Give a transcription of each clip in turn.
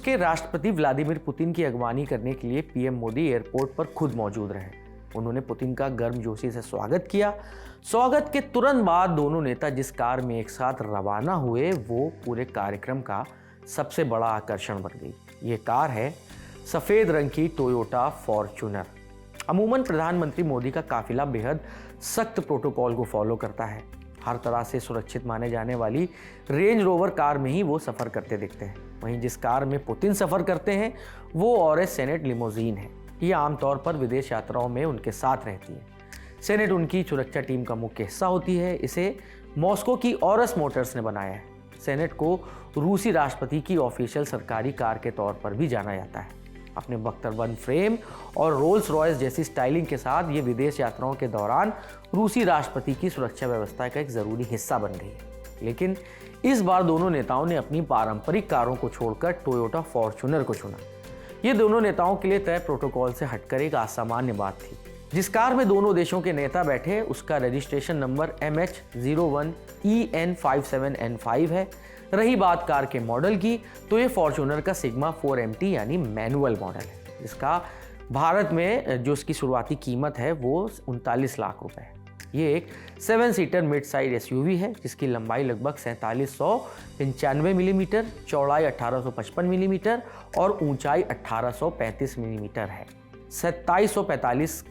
के राष्ट्रपति Vladimir Putin की अगवानी करने के लिए पीएम मोदी एयरपोर्ट पर खुद मौजूद रहे। उन्होंने पुतिन का गर्मजोशी से स्वागत किया। स्वागत के तुरंत बाद दोनों नेता जिस कार में एक साथ रवाना हुए वो पूरे कार्यक्रम का सबसे बड़ा आकर्षण बन गई। ये कार है सफेद रंग की टोयोटा फॉर्च्यूनर। अमूमन प्रधानमंत्री मोदी का काफिला बेहद सख्त प्रोटोकॉल को फॉलो करता है। हर तरह से सुरक्षित माने जाने वाली रेंज रोवर कार में ही वो सफर करते दिखते हैं। वहीं जिस कार में पुतिन सफर करते हैं वो ऑरएस सेनेट लिमोजीन है। ये आमतौर पर विदेश यात्राओं में उनके साथ रहती है। सेनेट उनकी सुरक्षा टीम का मुख्य हिस्सा होती है। इसे मॉस्को की ऑरस मोटर्स ने बनाया है। सेनेट को रूसी राष्ट्रपति की ऑफिशियल सरकारी कार के तौर पर भी जाना जाता है। अपने बख्तरबंद फ्रेम और रोल्स रॉयस जैसी स्टाइलिंग के साथ ये विदेश यात्राओं के दौरान रूसी राष्ट्रपति की सुरक्षा व्यवस्था का एक ज़रूरी हिस्सा बन गई है। लेकिन इस बार दोनों नेताओं ने अपनी पारंपरिक कारों को छोड़कर टोयोटा फॉर्च्यूनर को चुना। ये दोनों नेताओं के लिए तय प्रोटोकॉल से हटकर एक असामान्य बात थी। जिस कार में दोनों देशों के नेता बैठे उसका रजिस्ट्रेशन नंबर MH01EN57N5 है। रही बात कार के मॉडल की तो ये फॉर्च्यूनर का सिग्मा 4MT यानी मैनुअल मॉडल है। इसका भारत में जो इसकी शुरुआती कीमत है वो 39 लाख रुपए है। ये एक 7 सीटर मिड साइड SUV है जिसकी लंबाई लगभग 4795 मिलीमीटर, चौड़ाई 1855 मिलीमीटर और ऊंचाई 1835 मिलीमीटर है। 2745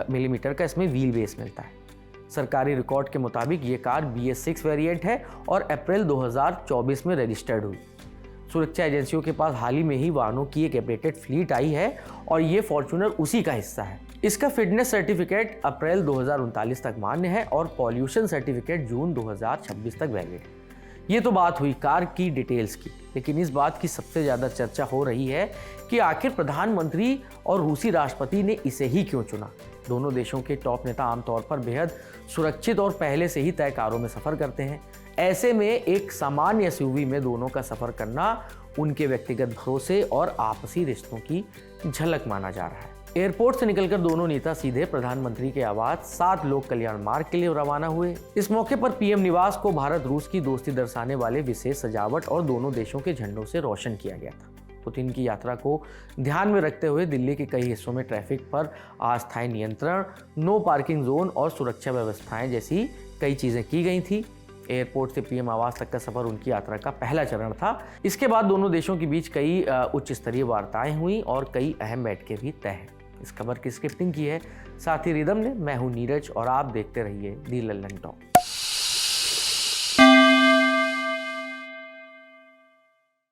मिलीमीटर का इसमें व्हील बेस मिलता है। सरकारी रिकॉर्ड के मुताबिक ये कार BS6 वेरिएंट है और अप्रैल 2024 में रजिस्टर्ड हुई। सुरक्षा एजेंसियों के पास हाल ही में ही वाहनों की एक अपडेटेड फ्लीट आई है और ये फॉर्च्यूनर उसी का हिस्सा है। इसका फिटनेस सर्टिफिकेट अप्रैल 2039 तक मान्य है और पॉल्यूशन सर्टिफिकेट जून 2026 तक वैलिड है। ये तो बात हुई कार की डिटेल्स की, लेकिन इस बात की सबसे ज़्यादा चर्चा हो रही है कि आखिर प्रधानमंत्री और रूसी राष्ट्रपति ने इसे ही क्यों चुना। दोनों देशों के टॉप नेता आमतौर पर बेहद सुरक्षित और पहले से ही तय कारों में सफ़र करते हैं। ऐसे में एक सामान्य SUV में दोनों का सफ़र करना उनके व्यक्तिगत भरोसे और आपसी रिश्तों की झलक माना जा रहा है। एयरपोर्ट से निकलकर दोनों नेता सीधे प्रधानमंत्री के आवास 7 लोक कल्याण मार्ग के लिए रवाना हुए। इस मौके पर पीएम निवास को भारत रूस की दोस्ती दर्शाने वाले विशेष सजावट और दोनों देशों के झंडों से रोशन किया गया था। पुतिन की यात्रा को ध्यान में रखते हुए दिल्ली के कई हिस्सों में ट्रैफिक पर अस्थायी नियंत्रण, नो पार्किंग जोन और सुरक्षा व्यवस्थाएं जैसी कई चीजें की गई थी। एयरपोर्ट से पीएम आवास तक का सफर उनकी यात्रा का पहला चरण था। इसके बाद दोनों देशों के बीच कई उच्च स्तरीय वार्ताएं हुई और कई अहम बैठकें भी तय हैं। इस खबर की स्क्रिप्टिंग की है साथी रिदम ने। मैं हूं नीरज और आप देखते रहिए दी लल्लन टॉक।